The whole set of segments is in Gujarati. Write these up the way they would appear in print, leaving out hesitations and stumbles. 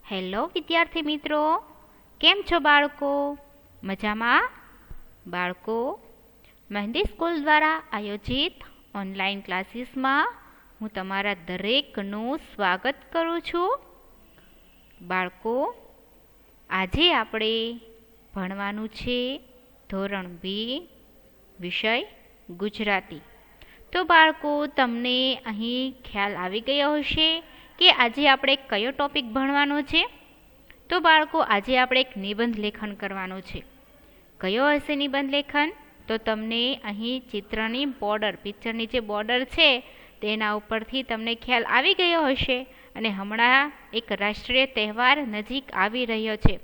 હેલો વિદ્યાર્થી મિત્રો, કેમ છો બાળકો? મજામાં? બાળકો, મહેંદી સ્કૂલ દ્વારા આયોજિત ઓનલાઈન ક્લાસીસમાં હું તમારા દરેકનું સ્વાગત કરું છું. બાળકો, આજે આપણે ભણવાનું છે ધોરણ 2 વિષય ગુજરાતી. તો બાળકો, તમને અહીં ખ્યાલ આવી ગયો હશે કે આજે આપણે કયો ટોપિક ભણવાનો છે? તો બાળકો, આજે આપણે એક નિબંધ લેખન કરવાનું છે. કયો હશે નિબંધ લેખન? તો તમને અહીં ચિત્રની બોર્ડર, પિક્ચરની જે બોર્ડર છે તેના ઉપરથી તમને ખ્યાલ આવી ગયો હશે. અને હમણાં એક રાષ્ટ્રીય તહેવાર નજીક આવી રહ્યો છે.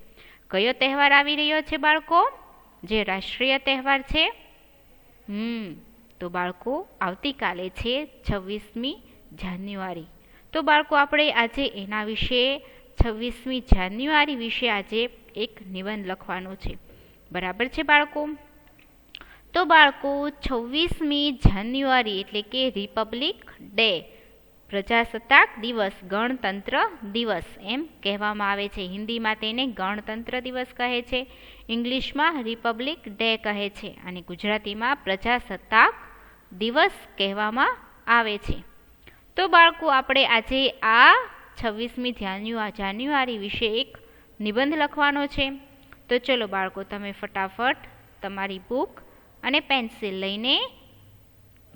કયો તહેવાર આવી રહ્યો છે બાળકો? જે રાષ્ટ્રીય તહેવાર છે તો બાળકો, આવતીકાલે છે 26મી જાન્યુઆરી. તો બાળકો, આપણે આજે એના વિશે 26મી જાન્યુઆરી વિશે આજે એક નિબંધ લખવાનો છે. બરાબર છે બાળકો? તો બાળકો, 26મી જાન્યુઆરી એટલે કે રિપબ્લિક ડે, પ્રજાસત્તાક દિવસ, ગણતંત્ર દિવસ એમ કહેવામાં આવે છે. હિન્દીમાં તેને ગણતંત્ર દિવસ કહે છે, ઇંગ્લિશમાં રિપબ્લિક ડે કહે છે અને ગુજરાતીમાં પ્રજાસત્તાક દિવસ કહેવામાં આવે છે. તો બાળકો, આપણે આજે આ 26મી જાન્યુઆરી વિશે એક નિબંધ લખવાનો છે. તો ચલો બાળકો, તમે ફટાફટ તમારી બુક અને પેન્સિલ લઈને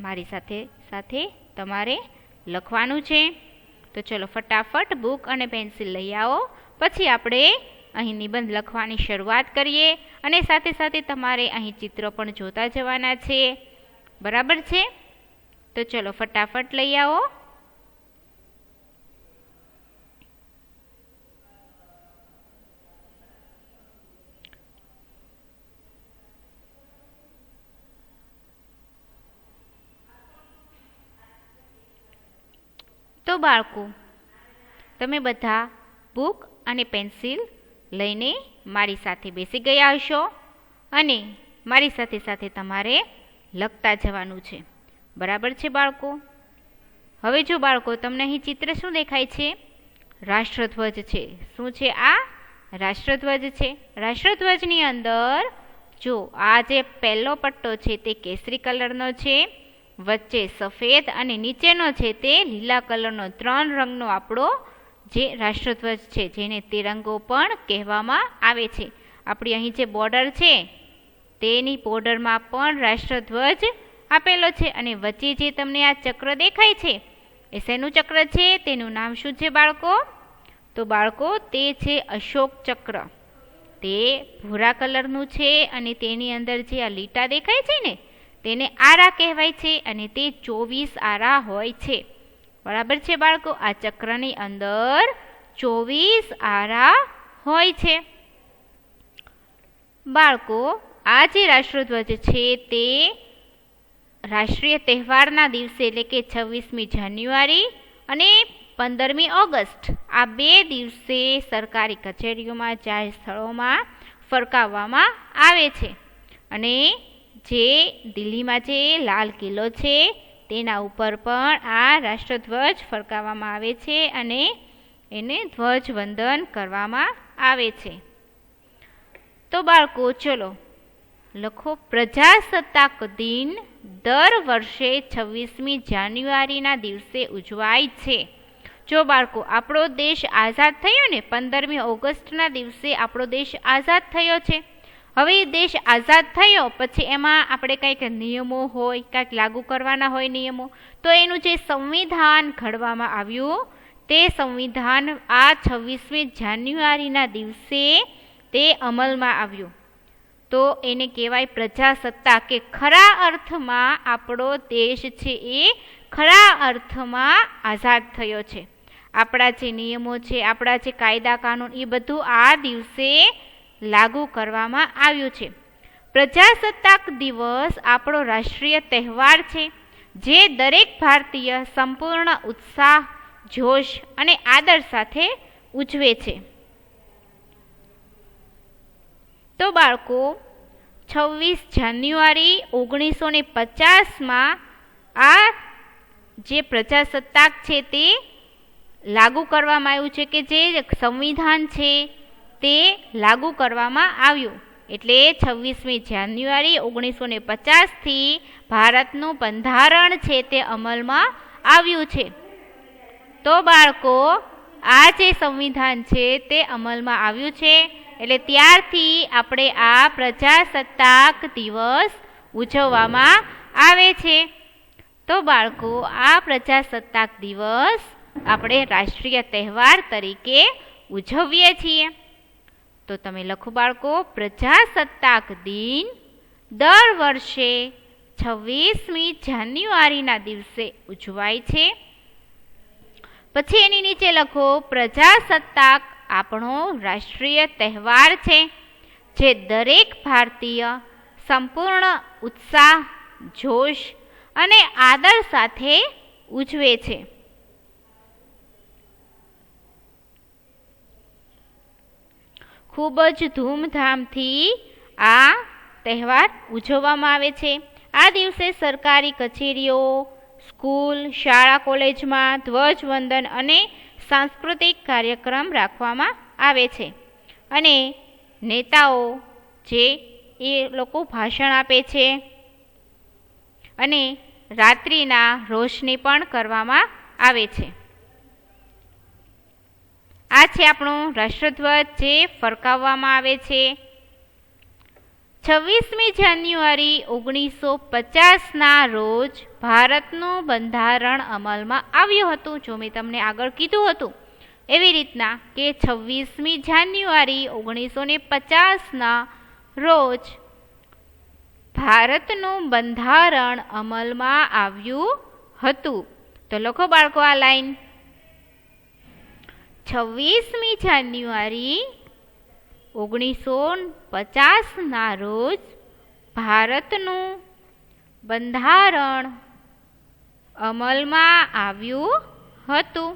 મારી સાથે તમારે લખવાનું છે. તો ચલો ફટાફટ બુક અને પેન્સિલ લઈ આવો. પછી આપણે અહીં નિબંધ લખવાની શરૂઆત કરીએ અને સાથે સાથે તમારે અહીં ચિત્રો પણ જોતા જવાના છે. બરાબર છે? તો ચલો ફટાફટ લઈ આવો. તો બાળકો, તમે બધા બુક અને પેન્સિલ લઈને મારી સાથે બેસી ગયા હશો અને મારી સાથે તમારે લખતા જવાનું છે. બરાબર છે બાળકો? હવે જો બાળકો, તમને અહીં ચિત્ર શું દેખાય છે? રાષ્ટ્રધ્વજ છે. શું છે આ? રાષ્ટ્રધ્વજ છે. રાષ્ટ્રધ્વજની અંદર જો આ જે પહેલો પટ્ટો છે તે કેસરી કલરનો છે, વચ્ચે સફેદ અને નીચેનો છે તે લીલા કલરનો, 3 રંગનો આપણો જે રાષ્ટ્રધ્વજ છે, જેને તિરંગો પણ કહેવામાં આવે છે. આપણી અહીં જે બોર્ડર છે તેની બોર્ડરમાં પણ રાષ્ટ્રધ્વજ આપેલો છે અને વચ્ચે જે તમને આ ચક્ર દેખાય છે એ શેનું ચક્ર છે? તેનું નામ શું છે બાળકો? તો બાળકો, તે છે અશોક ચક્ર. તે ભૂરા કલરનું છે અને તેની અંદર જે આ લીટા દેખાય છે ને તેને આરા કહેવાય છે અને તે 24 આરા હોય છે. બરાબર છે બાળકો? આ ચક્રની અંદર 24 આરા હોય છે. બાળકો, આ જે રાષ્ટ્રધ્વજ છે તે રાષ્ટ્રીય તહેવારના દિવસે એટલે કે 26મી જાન્યુઆરી અને 15મી ઓગસ્ટ આ 2 દિવસે સરકારી કચેરીઓમાં, જાહેર સ્થળોમાં ફરકાવવામાં આવે છે. અને જે દિલ્હીમાં જે લાલ કિલ્લો છે તેના ઉપર પણ આ રાષ્ટ્રધ્વજ ફરકાવવામાં આવે છે અને એને ધ્વજવંદન કરવામાં આવે છે. તો બાળકો, ચલો લખો. પ્રજાસત્તાક દિન દર વર્ષે 26મી જાન્યુઆરીના દિવસે ઉજવાય છે. જો બાળકો, આપણો દેશ આઝાદ થયો ને, 15મી ઓગસ્ટના દિવસે આપણો દેશ આઝાદ થયો છે. હવે દેશ આઝાદ થયો પછી એમાં આપણે કંઈક નિયમો હોય, કંઈક લાગુ કરવાના હોય નિયમો, તો એનું જે સંવિધાન ઘડવામાં આવ્યું તે સંવિધાન આ 26મી જાન્યુઆરીના દિવસે તે અમલમાં આવ્યું. તો એને કહેવાય પ્રજાસત્તાક, કે ખરા અર્થમાં આપણો દેશ છે એ ખરા અર્થમાં આઝાદ થયો છે. આપણા જે નિયમો છે, આપણા જે કાયદા કાનૂન, એ બધું આ દિવસે લાગુ કરવામાં આવ્યું છે. પ્રજાસત્તાક દિવસ આપણો રાષ્ટ્રીય તહેવાર છે જે દરેક ભારતીય સંપૂર્ણ ઉત્સાહ, જોશ અને આદર સાથે ઉજવે છે. તો બાળકો, 26 જાન્યુઆરી 1950માં આ જે પ્રજાસત્તાક છે તે લાગુ કરવામાં આવ્યું છે, કે જે સંવિધાન છે તે લાગુ કરવામાં આવ્યું. એટલે 26મી જાન્યુઆરી 1950થી ભારતનું બંધારણ છે તે અમલમાં આવ્યું છે. તો બાળકો, આ જે સંવિધાન છે તે અમલમાં આવ્યું છે, એટલે ત્યારથી આપણે આ પ્રજાસત્તાક દિવસ ઉજવવામાં આવે છે. તો બાળકો, આ પ્રજાસત્તાક દિવસ આપણે રાષ્ટ્રીય તહેવાર તરીકે ઉજવીએ છીએ. તો તમે લખો બાળકો, પ્રજાસત્તાક દિન દર વર્ષે 26મી જાન્યુઆરીના દિવસે ઉજવાય છે. પછી એની નીચે લખો, પ્રજાસત્તાક આપણો રાષ્ટ્રીય તહેવાર છે, જે દરેક ભારતીય સંપૂર્ણ ઉત્સાહ, જોશ અને આદર સાથે ઉજવે છે. ખૂબ જ ધૂમધામથી આ તહેવાર ઉજવવામાં આવે છે. આ દિવસે સરકારી કચેરીઓ, સ્કૂલ, શાળા, કોલેજમાં ધ્વજવંદન અને સાંસ્કૃતિક કાર્યક્રમ રાખવામાં આવે છે. અને નેતાઓ જે એ લોકો ભાષણ આપે છે અને રાત્રિના રોશની પણ કરવામાં આવે છે. આ છે આપણો રાષ્ટ્રધ્વજ જે ફરકાવવામાં આવે છે. 26મી જાન્યુઆરી 1950ના રોજ ભારતનું બંધારણ અમલમાં આવ્યું હતું. જો મેં તમને આગળ કીધું હતું એવી રીતના કે 26મી જાન્યુઆરી 1950ના રોજ ભારતનું બંધારણ અમલમાં આવ્યું હતું. તો લખો બાળકો આ લાઈન, 26મી જાન્યુઆરી 1950ના રોજ ભારતનું બંધારણ અમલમાં આવ્યું હતું.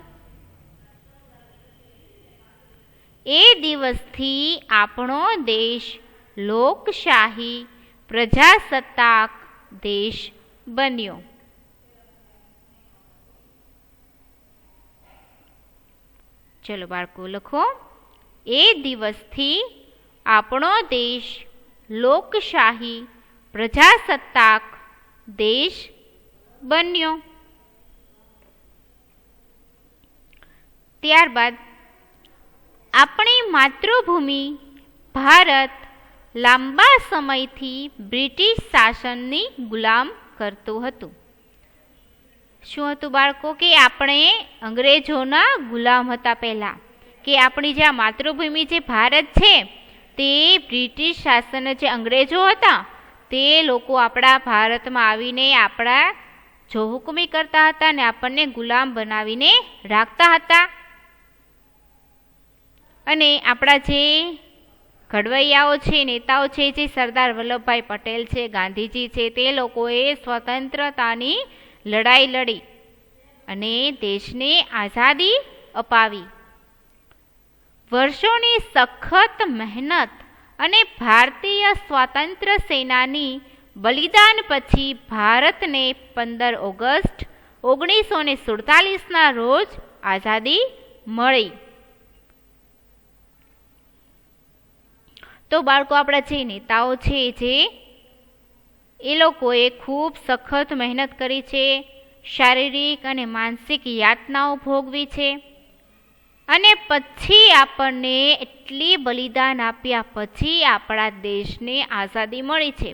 એ દિવસથી આપણો દેશ લોકશાહી પ્રજાસત્તાક દેશ બન્યો. ચલો બાળકો લખો, એ દિવસથી આપણો દેશ લોકશાહી પ્રજાસત્તાક દેશ બન્યો. ત્યારબાદ આપણી માતૃભૂમિ ભારત લાંબા સમયથી બ્રિટિશ શાસનની ગુલામ કરતું હતું. શું હતું બાળકો? કે આપણે અંગ્રેજોના ગુલામ હતા પહેલાં. કે આપણી જે માતૃભૂમિ જે ભારત છે તે બ્રિટિશ શાસન જે અંગ્રેજો હતા તે લોકો આપણા ભારતમાં આવીને આપણા જોહુકમી કરતા હતા અને આપણને ગુલામ બનાવીને રાખતા હતા. અને આપણા જે ઘડવૈયાઓ છે, નેતાઓ છે, જે સરદાર વલ્લભભાઈ પટેલ છે, ગાંધીજી છે, તે લોકોએ સ્વતંત્રતાની લડાઈ લડી અને દેશને આઝાદી અપાવી. વર્ષોની સખત મહેનત અને ભારતીય સ્વાતંત્ર્ય સેનાની બલિદાન પછી ભારતને 15 ઓગસ્ટ 1947ના રોજ આઝાદી મળી. તો બાળકો, આપણા જે નેતાઓ છે જે એ લોકોએ ખૂબ સખત મહેનત કરી છે, શારીરિક અને માનસિક યાતનાઓ ભોગવી છે અને પછી આપણને એટલી બલિદાન આપ્યા પછી આપણા દેશને આઝાદી મળી છે.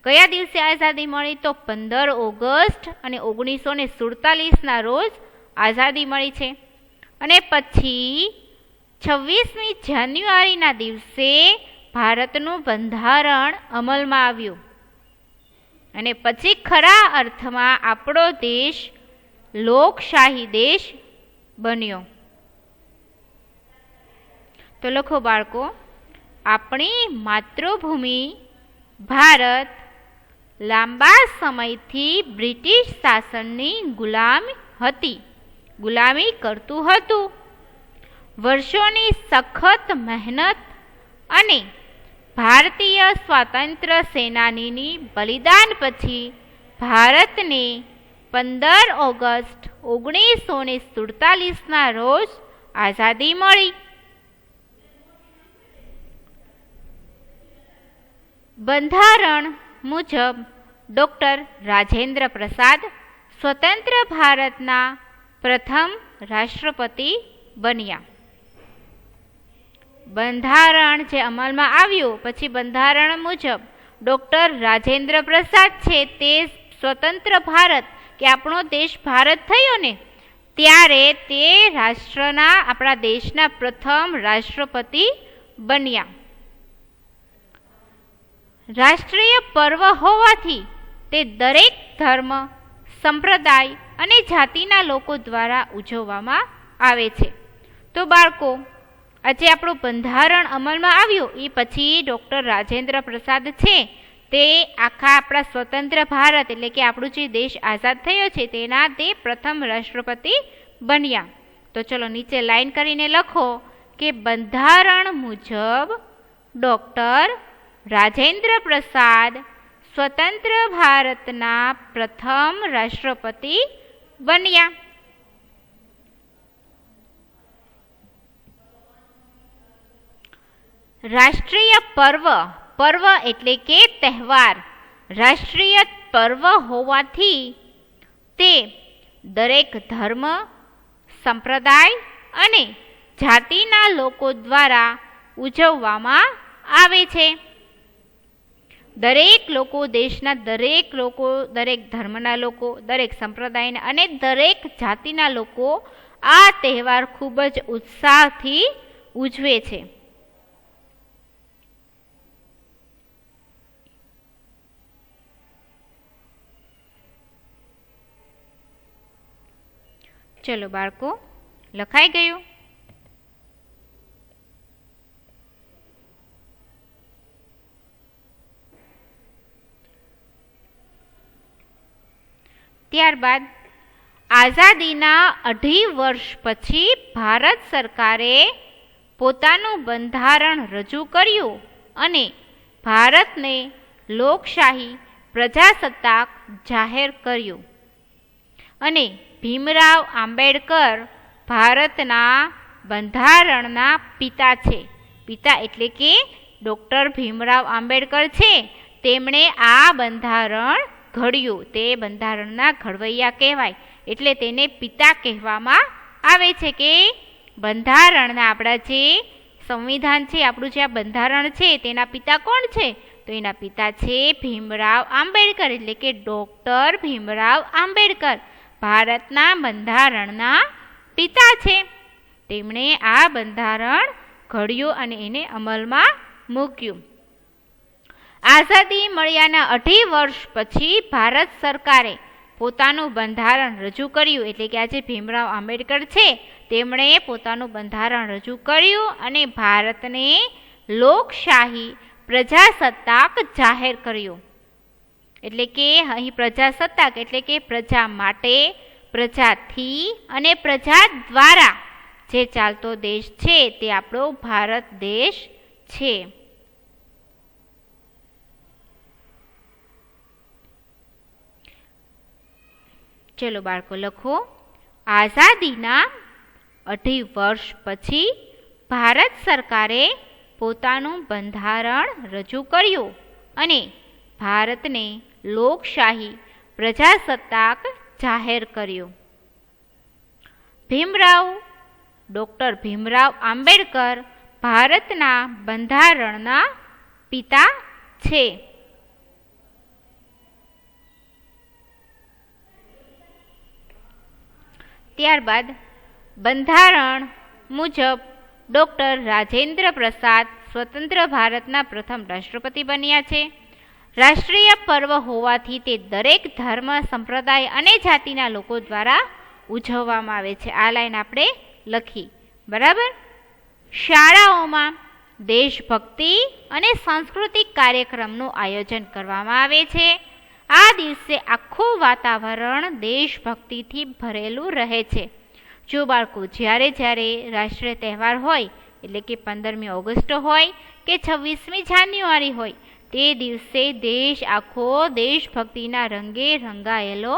કયા દિવસે આઝાદી મળી? તો 15 ઓગસ્ટ અને 1947ના રોજ આઝાદી મળી છે. અને પછી 26મી જાન્યુઆરીના દિવસે ભારતનું બંધારણ અમલમાં આવ્યું અને પછી ખરા અર્થમાં આપણો દેશ લોકશાહી દેશ બન્યો. તો લખો બાળકો, આપણી માતૃભૂમિ ભારત લાંબા સમયથી બ્રિટિશ શાસનની ગુલામી કરતું હતું. વર્ષોની સખત મહેનત અને ભારતીય સ્વાતંત્ર્ય સેનાનીની બલિદાન પછી ભારતને 15 ઓગસ્ટ 1947ના રોજ આઝાદી મળી. બંધારણ મુજબ ડૉક્ટર રાજેન્દ્ર પ્રસાદ સ્વતંત્ર ભારતના પ્રથમ રાષ્ટ્રપતિ બન્યા. બંધારણ જે અમલમાં આવ્યું પછી બંધારણ મુજબ ડૉક્ટર રાજેન્દ્ર પ્રસાદ છે તે સ્વતંત્ર ભારત કે આપણો દેશ ભારત થયો ને ત્યારે તે આપણા દેશના પ્રથમ રાષ્ટ્રપતિ બન્યા. રાષ્ટ્રીય પર્વ હોવાથી તે દરેક ધર્મ, સંપ્રદાય અને જાતિના લોકો દ્વારા ઉજવવામાં આવે છે. તો બાળકો, આજે આપણું બંધારણ અમલમાં આવ્યું એ પછી ડૉક્ટર રાજેન્દ્ર પ્રસાદ છે તે આખા આપણા સ્વતંત્ર ભારત એટલે કે આપણું જે દેશ આઝાદ થયો છે તેના તે પ્રથમ રાષ્ટ્રપતિ બન્યા. તો ચલો નીચે લાઈન કરીને લખો કે બંધારણ મુજબ ડૉક્ટર રાજેન્દ્ર પ્રસાદ સ્વતંત્ર ભારતના પ્રથમ રાષ્ટ્રપતિ બન્યા. રાષ્ટ્રીય પર્વ, પર્વ એટલે કે તહેવાર, રાષ્ટ્રીય પર્વ હોવાથી તે દરેક ધર્મ, સંપ્રદાય અને જાતિના લોકો દ્વારા ઉજવવામાં આવે છે. દરેક લોકો, દેશના દરેક લોકો, દરેક ધર્મના લોકો, દરેક સંપ્રદાયના અને દરેક જાતિના લોકો આ તહેવાર ખૂબ જ ઉત્સાહથી ઉજવે છે. ચલો બાળકો, લખાઈ ગયું? ત્યારબાદ આઝાદીના 2.5 વર્ષ પછી ભારત સરકારે પોતાનું બંધારણ રજૂ કર્યું અને ભારતને લોકશાહી પ્રજાસત્તાક જાહેર કર્યું. અને ભીમરાવ આંબેડકર ભારતના બંધારણના પિતા છે. પિતા એટલે કે ડૉક્ટર ભીમરાવ આંબેડકર છે તેમણે આ બંધારણ ઘડ્યું. તે બંધારણના ઘડવૈયા કહેવાય એટલે તેને પિતા કહેવામાં આવે છે. કે બંધારણના આપણા જે સંવિધાન છે, આપણું જે આ બંધારણ છે તેના પિતા કોણ છે? તો એના પિતા છે ભીમરાવ આંબેડકર એટલે કે ડૉક્ટર ભીમરાવ આંબેડકર ભારતના બંધારણના પિતા છે. તેમણે આ બંધારણ ઘડ્યું અને એને અમલમાં મૂક્યું. આઝાદી મળ્યાના 2.5 વર્ષ પછી ભારત સરકારે પોતાનું બંધારણ રજૂ કર્યું. એટલે કે આજે ભીમરાવ આંબેડકર છે તેમણે પોતાનું બંધારણ રજૂ કર્યું અને ભારતને લોકશાહી પ્રજાસત્તાક જાહેર કર્યું. એટલે કે અહીં પ્રજાસત્તાક એટલે કે પ્રજા માટે, પ્રજાથી અને પ્રજા દ્વારા જે ચાલતો દેશ છે તે આપણો ભારત દેશ છે. ચલો બાળકો લખો, આઝાદીના 2.5 વર્ષ પછી ભારત સરકારે પોતાનું બંધારણ રજૂ કર્યું અને ભારતને લોકશાહી પ્રજાસત્તાક જાહેર કર્યું. ડૉક્ટર ભીમરાવ આંબેડકર ભારતના બંધારણના પિતા છે. ત્યારબાદ બંધારણ મુજબ ડૉક્ટર રાજેન્દ્ર પ્રસાદ સ્વતંત્ર ભારતના પ્રથમ રાષ્ટ્રપતિ બન્યા છે. રાષ્ટ્રીય પર્વ હોવાથી તે દરેક ધર્મ, સંપ્રદાય અને જાતિના લોકો દ્વારા ઉજવવામાં આવે છે. આ લાઈન આપણે લખી, બરાબર? શાળાઓમાં દેશભક્તિ અને સાંસ્કૃતિક કાર્યક્રમનું આયોજન કરવામાં આવે છે. આ દિવસે આખું વાતાવરણ દેશભક્તિથી ભરેલું રહે છે. જો બાળકો, જ્યારે રાષ્ટ્રીય તહેવાર હોય એટલે કે 15મી ઓગસ્ટ હોય કે 26મી જાન્યુઆરી હોય તે દિવસે દેશ આખો દેશભક્તિના રંગે રંગાયેલો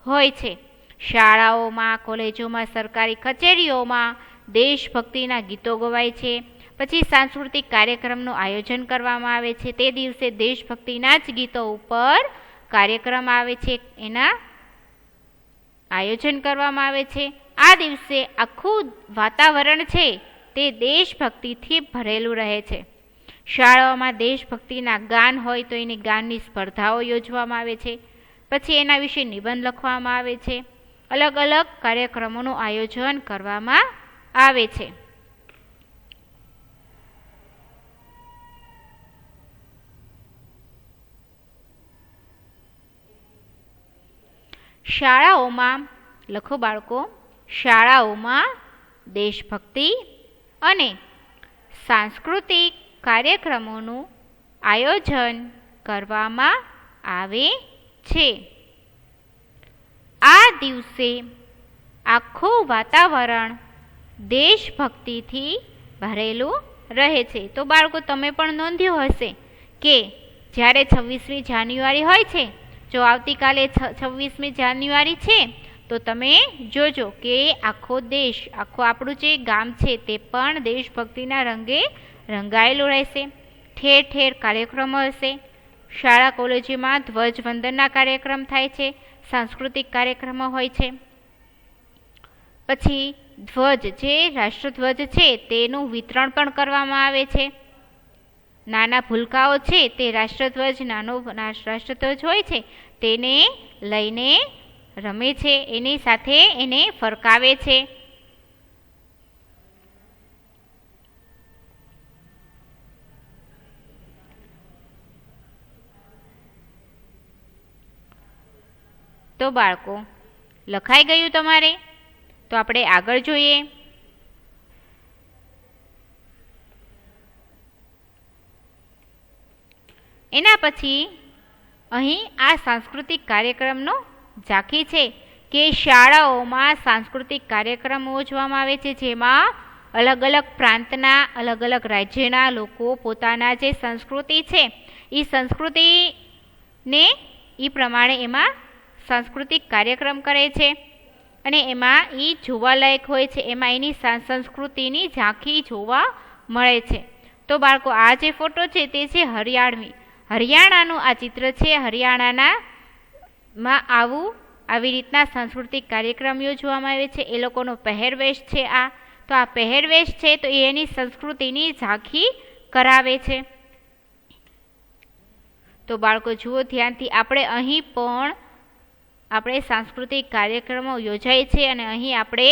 હોય છે. શાળાઓમાં, કોલેજોમાં, સરકારી કચેરીઓમાં દેશભક્તિના ગીતો ગવાય છે. પછી સાંસ્કૃતિક કાર્યક્રમનું આયોજન કરવામાં આવે છે. તે દિવસે દેશભક્તિના જ ગીતો ઉપર કાર્યક્રમ આવે છે, એના આયોજન કરવામાં આવે છે. આ દિવસે આખું વાતાવરણ છે તે દેશભક્તિથી ભરેલું રહે છે. શાળાઓમાં દેશભક્તિના ગાન હોય તો એની ગાનની સ્પર્ધાઓ યોજવામાં આવે છે. પછી એના વિશે નિબંધ લખવામાં આવે છે. અલગ અલગ કાર્યક્રમોનું આયોજન કરવામાં આવે છે. શાળાઓમાં, લખો બાળકો, શાળાઓમાં દેશભક્તિ અને સાંસ્કૃતિક કાર્યક્રમોનું આયોજન કરવામાં આવે છે. આ દિવસે આખું વાતાવરણ દેશભક્તિથી ભરેલું રહે છે. તો બાળકો, તમે પણ નોંધ્યું હશે કે જ્યારે 26મી જાન્યુઆરી હોય છે, જો આવતીકાલે 26મી જાન્યુઆરી છે, તો તમે જોજો કે આખો દેશ, આખું આપણું જે ગામ છે તે પણ દેશભક્તિના રંગે રંગાયેલું રહેશે. ઠેર ઠેર કાર્યક્રમો હશે. શાળા કોલેજોમાં ધ્વજવંદનના કાર્યક્રમ થાય છે, સાંસ્કૃતિક કાર્યક્રમો હોય છે. પછી ધ્વજ, જે રાષ્ટ્રધ્વજ છે તેનું વિતરણ પણ કરવામાં આવે છે. નાના ભૂલકાઓ છે તે નાનો રાષ્ટ્રધ્વજ હોય છે તેને લઈને રમે છે, એની સાથે એને ફરકાવે છે. તો બાળકો, લખાઈ ગયું તમારે? તો આપણે આગળ જોઈએ. એના પછી અહીં આ સાંસ્કૃતિક કાર્યક્રમનો ઝાંખી છે કે શાળાઓમાં સાંસ્કૃતિક કાર્યક્રમ યોજવામાં આવે છે, જેમાં અલગ અલગ પ્રાંતના, અલગ અલગ રાજ્યના લોકો પોતાના જે સંસ્કૃતિ છે એ સંસ્કૃતિને એ પ્રમાણે એમાં સાંસ્કૃતિક કાર્યક્રમ કરે છે અને એમાં એ જોવાલાયક હોય છે. એમાં એની સંસ્કૃતિની ઝાંખી જોવા મળે છે. તો બાળકો, આ જે ફોટો છે તે છે હરિયાણાનું આ ચિત્ર છે. હરિયાણામાં આવી રીતના સાંસ્કૃતિક કાર્યક્રમ યોજવામાં આવે છે. એ લોકોનો પહેરવેશ છે આ. તો આ પહેરવેશ છે તો એની સંસ્કૃતિની ઝાંખી કરાવે છે. તો બાળકો જુઓ ધ્યાનથી, આપણે અહીં પણ આપણે સાંસ્કૃતિક કાર્યક્રમો યોજાય છે અને અહીં આપણે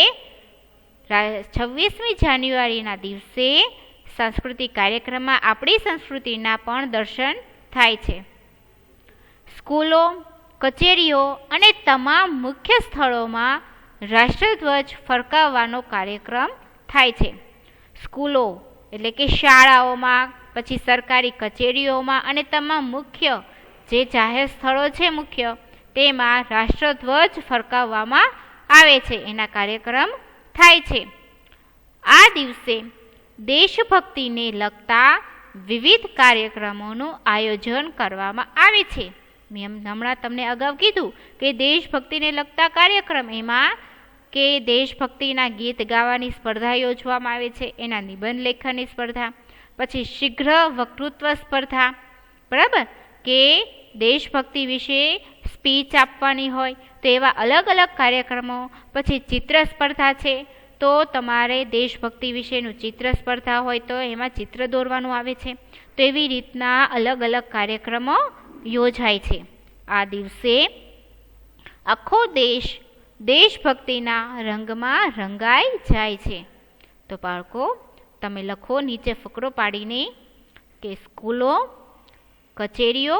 26મી જાન્યુઆરીના દિવસે સાંસ્કૃતિક કાર્યક્રમમાં આપણી સંસ્કૃતિના પણ દર્શન થાય છે. સ્કૂલો, કચેરીઓ અને તમામ મુખ્ય સ્થળોમાં રાષ્ટ્રધ્વજ ફરકાવવાનો કાર્યક્રમ થાય છે. સ્કૂલો એટલે કે શાળાઓમાં, પછી સરકારી કચેરીઓમાં અને તમામ મુખ્ય જે જાહેર સ્થળો છે મુખ્ય, તેમાં રાષ્ટ્રધ્વજ ફરકાવવામાં આવે છે, એના કાર્યક્રમ થાય છે. આ દિવસે દેશભક્તિને લગતા વિવિધ કાર્યક્રમોનું આયોજન કરવામાં આવે છે. મેં હમણાં તમને અગાઉ કીધું કે દેશભક્તિને લગતા કાર્યક્રમ, એમાં કે દેશભક્તિના ગીત ગાવાની સ્પર્ધા યોજવામાં આવે છે, એના નિબંધ લેખનની સ્પર્ધા, પછી શીઘ્ર વક્તૃત્વ સ્પર્ધા, બરાબર, કે દેશભક્તિ વિશે સ્પીચ આપવાની હોય તો એવા અલગ અલગ કાર્યક્રમો. પછી ચિત્ર સ્પર્ધા છે, તો તમારે દેશભક્તિ વિશેનું ચિત્ર સ્પર્ધા હોય તો એમાં ચિત્ર દોરવાનું આવે છે. તો એવી રીતના અલગ અલગ કાર્યક્રમો યોજાય છે. આ દિવસે આખો દેશ દેશભક્તિના રંગમાં રંગાઈ જાય છે. તો બાળકો, તમે લખો નીચે ફકરો પાડીને કે સ્કૂલો, કચેરીઓ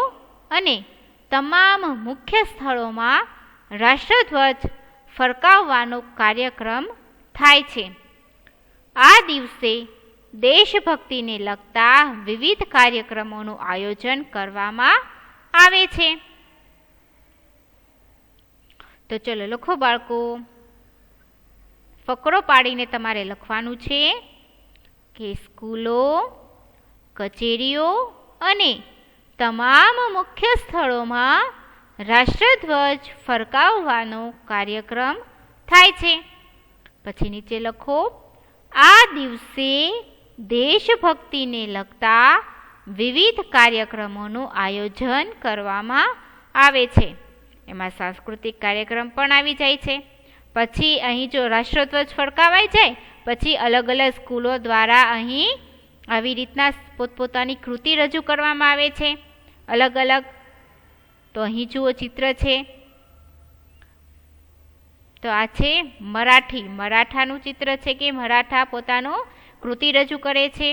અને તમામ મુખ્ય સ્થળોમાં રાષ્ટ્રધ્વજ ફરકાવવાનો કાર્યક્રમ થાય છે. આ દિવસે દેશભક્તિને લગતા વિવિધ કાર્યક્રમોનું આયોજન કરવામાં આવે છે. તો ચલો લખો બાળકો, ફકરો પાડીને તમારે લખવાનું છે કે સ્કૂલો, કચેરીઓ અને તમામ મુખ્ય સ્થળોમાં રાષ્ટ્રધ્વજ ફરકાવવાનો કાર્યક્રમ થાય છે. પછી નીચે લખો, આ દિવસે દેશભક્તિને લગતા વિવિધ કાર્યક્રમોનું આયોજન કરવામાં આવે છે. એમાં સાંસ્કૃતિક કાર્યક્રમ પણ આવી જાય છે. પછી અહીં જો રાષ્ટ્રધ્વજ ફરકાવાઈ જાય પછી અલગ અલગ સ્કૂલો દ્વારા અહીં આવી રીતના પોતપોતાની કૃતિ રજૂ કરવામાં આવે છે અલગ અલગ. તો અહીં જુઓ ચિત્ર છે, તો આ છે મરાઠાનું ચિત્ર છે કે મરાઠા પોતાનું કૃતિ રજૂ કરે છે.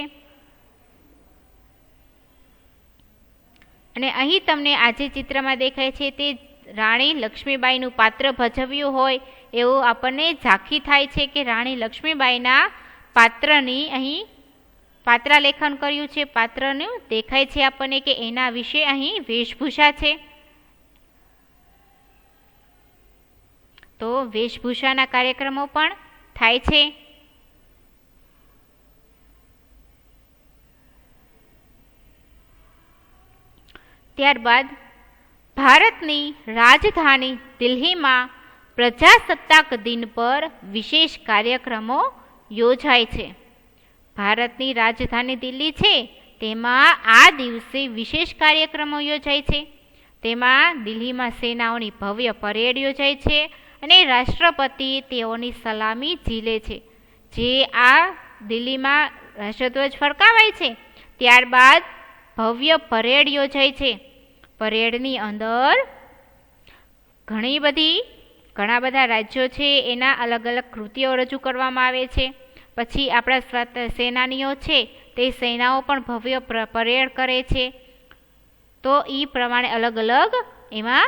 અને અહીં તમને આજે ચિત્રમાં દેખાય છે તે રાણી લક્ષ્મીબાઈનું પાત્ર ભજવ્યું હોય એવું આપણને ઝાંખી થાય છે કે રાણી લક્ષ્મીબાઈના પાત્રની અહીં પાત્રાલેખન કર્યું છે. પાત્રનું દેખાય છે આપણને કે એના વિશે અહીં વેશભૂષા છે. તો વેશભૂષાના કાર્યક્રમો પણ થાય છે. ત્યારબાદ ભારતની રાજધાની દિલ્હીમાં પ્રજાસત્તાક દિન પર વિશેષ કાર્યક્રમો યોજાય છે. ભારતની રાજધાની દિલ્હી છે તેમાં આ દિવસે વિશેષ કાર્યક્રમો યોજાય છે. તેમાં દિલ્હીમાં સેનાઓની ભવ્ય પરેડ યોજાય છે અને રાષ્ટ્રપતિ તેઓની સલામી ઝીલે છે. જે આ દિલ્હીમાં રાષ્ટ્રધ્વજ ફરકાવાય છે ત્યારબાદ ભવ્ય પરેડ યોજાય છે. પરેડની અંદર ઘણા બધા રાજ્યો છે એના અલગ અલગ કૃતિઓ રજૂ કરવામાં આવે છે. પછી આપણા સેનાનીઓ છે તે સેનાઓ પણ ભવ્ય પરેડ કરે છે. તો એ પ્રમાણે અલગ અલગ એમાં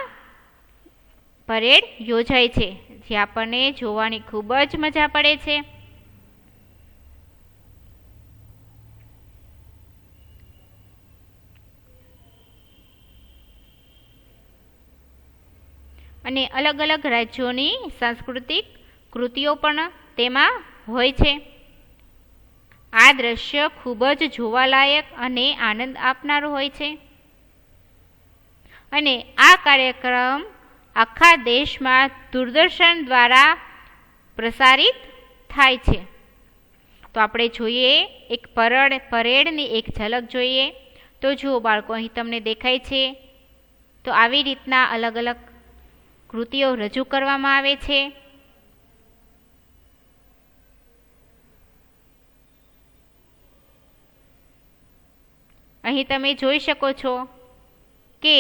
પરેડ યોજાય છે જે આપણને જોવાની ખૂબ જ મજા પડે છે. અને અલગ અલગ રાજ્યોની સાંસ્કૃતિક કૃતિઓ પણ તેમાં હોય છે. આ દ્રશ્ય ખૂબ જ જોવાલાયક અને આનંદ આપનારું હોય છે. અને આ કાર્યક્રમ આખા દેશમાં દૂરદર્શન દ્વારા પ્રસારિત થાય છે. તો આપણે જોઈએ એક પરેડની એક ઝલક જોઈએ. તો જુઓ બાળકો, અહીં તમને દેખાય છે તો આવી રીતના અલગ અલગ કૃતિઓ રજૂ કરવામાં આવે છે. અહીં તમે જોઈ શકો છો કે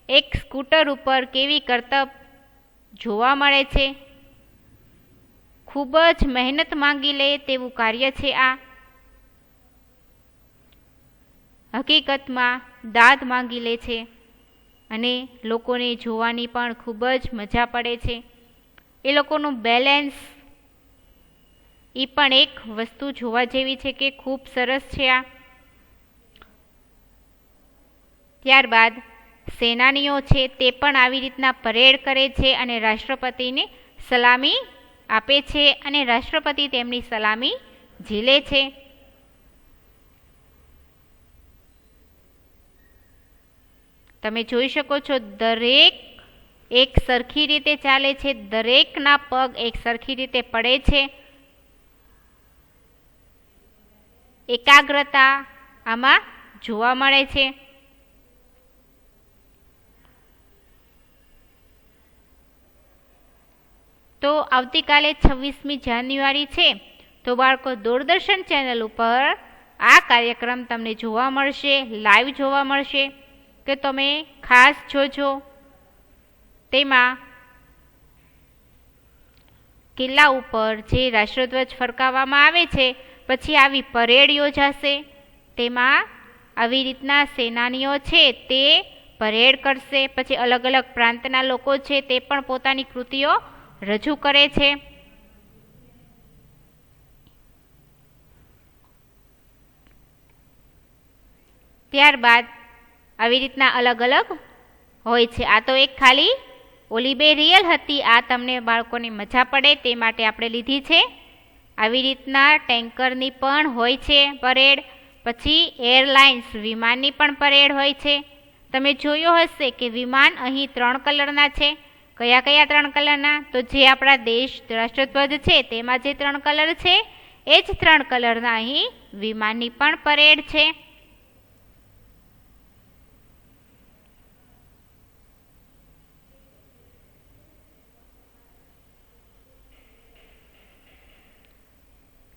એક સ્કૂટર ઉપર કેવી કરતબ જોવા મળે છે. ખૂબ જ મહેનત માંગી લે તેવું કાર્ય છે આ. હકીકતમાં દાદ માંગી લે છે અને લોકોને જોવાની પણ ખૂબ જ મજા પડે છે. એ લોકોનું બેલેન્સ એ પણ એક વસ્તુ જોવા જેવી છે કે ખૂબ સરસ છે આ. ત્યારબાદ સેનાનીઓ છે તે પણ આવી રીતના પરેડ કરે છે અને રાષ્ટ્રપતિને સલામી આપે છે અને રાષ્ટ્રપતિ તેમની સલામી ઝીલે છે. તમે જોઈ શકો છો દરેક એક સરખી રીતે ચાલે છે, દરેકના પગ એક સરખી રીતે પડે છે. એકાગ્રતા આમાં જોવા મળે છે. તો આવતીકાલે 26મી જાન્યુઆરી છે તો બાળકો દૂરદર્શન ચેનલ ઉપર આ કાર્યક્રમ તમને જોવા મળશે, લાઈવ જોવા મળશે. કે તમે ખાસ જોજો. તેમાં કિલ્લા ઉપર જે રાષ્ટ્રધ્વજ ફરકાવવામાં આવે છે પછી આવી પરેડ યોજાશે. તેમાં આવી રીતના સેનાનીઓ છે તે પરેડ કરશે. પછી અલગ અલગ પ્રાંતના લોકો છે તે પણ પોતાની કૃતિઓ રજૂ કરે છે. ત્યારબાદ આવી રીતના અલગ અલગ હોય છે. આ તો એક ખાલી ઓલી બે રિયલ હતી, આ તમને બાળકોને મજા પડે તે માટે આપણે લીધી છે. આવી રીતના ટેન્કરની પણ હોય છે પરેડ. પછી એરલાઇન્સ વિમાનની પણ પરેડ હોય છે. તમે જોયો હશે કે વિમાન અહીં 3 કલરના છે. કયા કયા 3 કલરના? તો જે આપણા દેશ રાષ્ટ્રધ્વજ છે તેમાં જે 3 કલર છે એ જ 3 કલરના અહીં વિમાનની પણ પરેડ છે.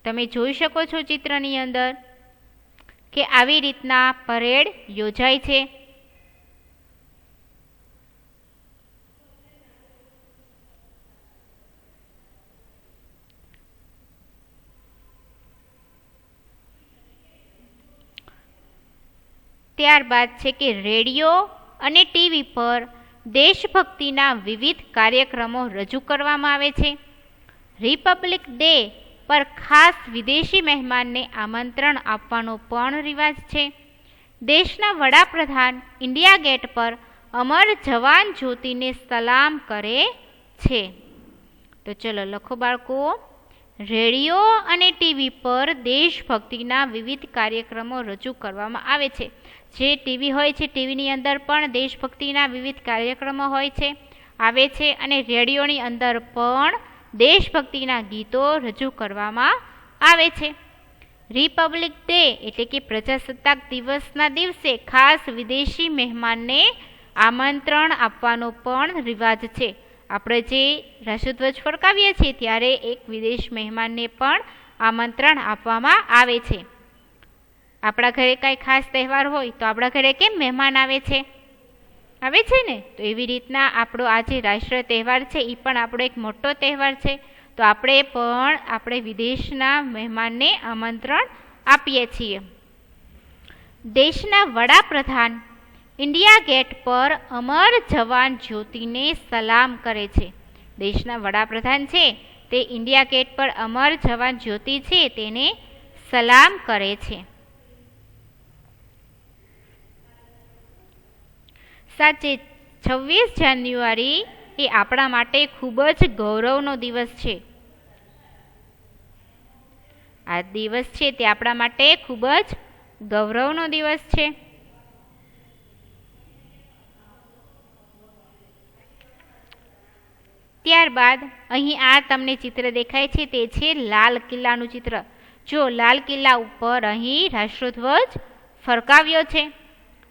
તમે જોઈ શકો છો ચિત્રની અંદર કે આવી રીતના પરેડ યોજાય છે. ત્યારબાદ છે કે રેડિયો અને ટીવી પર દેશભક્તિના વિવિધ કાર્યક્રમો રજૂ કરવામાં આવે છે. રિપબ્લિક ડે પર ખાસ વિદેશી મહેમાનને આમંત્રણ આપવાનો પણ રિવાજ છે. દેશના વડાપ્રધાન ઇન્ડિયા ગેટ પર અમર જવાન જ્યોતિને સલામ કરે છે. તો ચલો લખો બાળકો, રેડિયો અને ટીવી પર દેશભક્તિના વિવિધ કાર્યક્રમો રજૂ કરવામાં આવે છે. જે ટીવી હોય છે ટીવીની અંદર પણ દેશભક્તિના વિવિધ કાર્યક્રમો હોય છે આવે છે અને રેડિયોની અંદર પણ દેશભક્તિના ગીતો રજૂ કરવામાં આવે છે. રિપબ્લિક ડે એટલે કે પ્રજાસત્તાક દિવસના દિવસે ખાસ વિદેશી મહેમાનને આમંત્રણ આપવાનો પણ રિવાજ છે. આપણે જે રાષ્ટ્રધ્વજ ફરકાવીએ છીએ ત્યારે એક વિદેશ મહેમાનને પણ આમંત્રણ આપવામાં આવે છે. આપણા ઘરે કાંઈ ખાસ તહેવાર હોય તો આપણા ઘરે કેમ મહેમાન આવે છે ને? તો એવી રીતના આપણો આ જે રાષ્ટ્રીય તહેવાર છે એ પણ આપણો એક મોટો તહેવાર છે. તો આપણે વિદેશના મહેમાનને આમંત્રણ આપીએ છીએ. દેશના વડાપ્રધાન ઇન્ડિયા ગેટ પર અમર જવાન જ્યોતિને સલામ કરે છે. દેશના વડાપ્રધાન છે તે ઇન્ડિયા ગેટ પર અમર જવાન જ્યોતિ છે તેને સલામ કરે છે. સાચે 26 જાન્યુઆરી એ આપણા માટે ખૂબ જ ગૌરવનો દિવસ છે. આ દિવસ છે તે આપણા માટે ખૂબ જ ગૌરવનો દિવસ છે. ત્યારબાદ અહીં આ તમને ચિત્ર દેખાય છે તે છે લાલ કિલ્લાનું ચિત્ર. જો લાલ કિલ્લા ઉપર અહીં રાષ્ટ્રધ્વજ ફરકાવ્યો છે.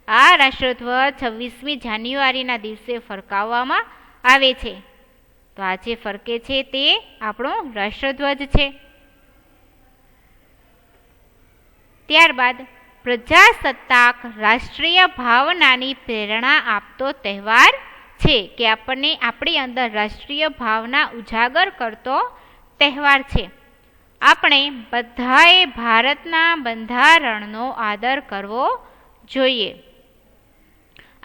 આ રાષ્ટ્રધ્વજ 26મી જાન્યુઆરીના દિવસે ફરકાવવામાં આવે છે. તો આ જે ફરકે છે તે આપણો રાષ્ટ્રધ્વજ છે. ત્યારબાદ પ્રજાસત્તાક રાષ્ટ્રીય ભાવનાની પ્રેરણા આપતો તહેવાર છે કે આપણને આપણી અંદર રાષ્ટ્રીય ભાવના ઉજાગર કરતો તહેવાર છે. આપણે બધાએ ભારતના બંધારણનો આદર કરવો જોઈએ.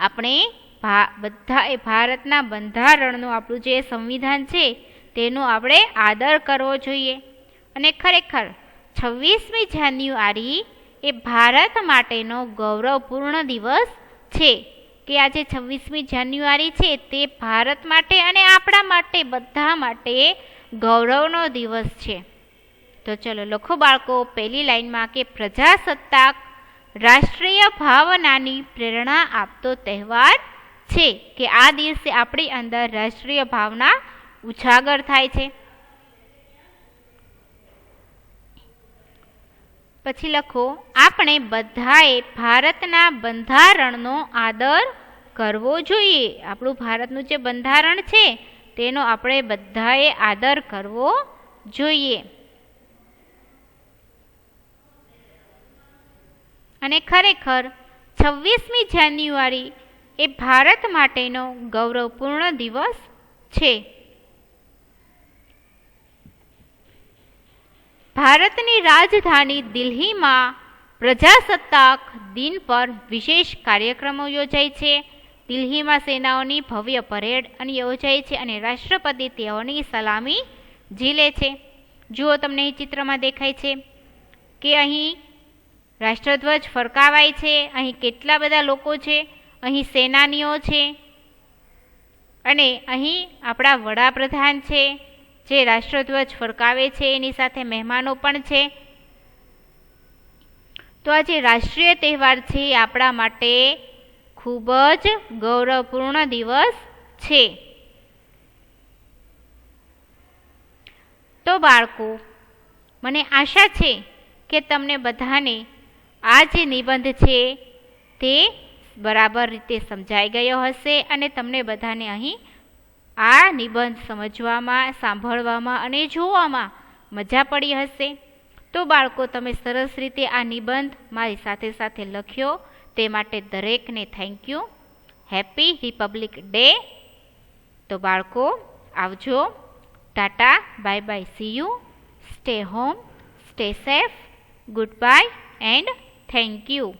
આપણે બધાએ ભારતના બંધારણનું આપણું જે સંવિધાન છે તેનો આપણે આદર કરવો જોઈએ. અને ખરેખર 26મી જાન્યુઆરી એ ભારત માટેનો ગૌરવપૂર્ણ દિવસ છે કે આજે 26મી જાન્યુઆરી છે તે ભારત માટે અને આપણા માટે બધા માટે ગૌરવનો દિવસ છે. તો ચલો લખો બાળકો પહેલી લાઈનમાં કે પ્રજાસત્તાક રાષ્ટ્રીય ભાવનાની પ્રેરણા આપતો તહેવાર છે કે આ દિવસે આપણી અંદર રાષ્ટ્રીય ભાવના ઉજાગર થાય છે. પછી લખો આપણે બધાએ ભારતના બંધારણનો આદર કરવો જોઈએ. આપણું ભારતનું જે બંધારણ છે તેનો આપણે બધાએ આદર કરવો જોઈએ. અને ખરેખર 26મી જાન્યુઆરી એ ભારત માટેનો ગૌરવપૂર્ણ દિવસ છે. ભારતની રાજધાની દિલ્હીમાં પ્રજાસત્તાક દિન પર વિશેષ કાર્યક્રમો યોજાય છે. દિલ્હીમાં સેનાઓની ભવ્ય પરેડ યોજાય છે અને રાષ્ટ્રપતિ તેઓની સલામી ઝીલે છે. જુઓ તમને અહીં ચિત્રમાં દેખાય છે કે અહીં રાષ્ટ્રધ્વજ ફરકાવાય છે. અહીં કેટલા બધા લોકો છે, અહીં સેનાનીઓ છે અને અહીં આપણા વડાપ્રધાન છે જે રાષ્ટ્રધ્વજ ફરકાવે છે, એની સાથે મહેમાનો પણ છે. તો આ જે રાષ્ટ્રીય તહેવાર છે એ આપણા માટે ખૂબ જ ગૌરવપૂર્ણ દિવસ છે. તો બાળકો, મને આશા છે કે તમને બધાને આ જે નિબંધ છે તે બરાબર રીતે સમજાઈ ગયો હશે અને તમને બધાને અહીં આ નિબંધ સમજવામાં, સાંભળવામાં અને જોવામાં મજા પડી હશે. તો બાળકો, તમે સરસ રીતે આ નિબંધ મારી સાથે સાથે લખ્યો તે માટે દરેકને thank you. Happy Republic day. તો બાળકો, આવજો. Tata, bye bye, C you. Stay home, stay safe. Good bye and thank you.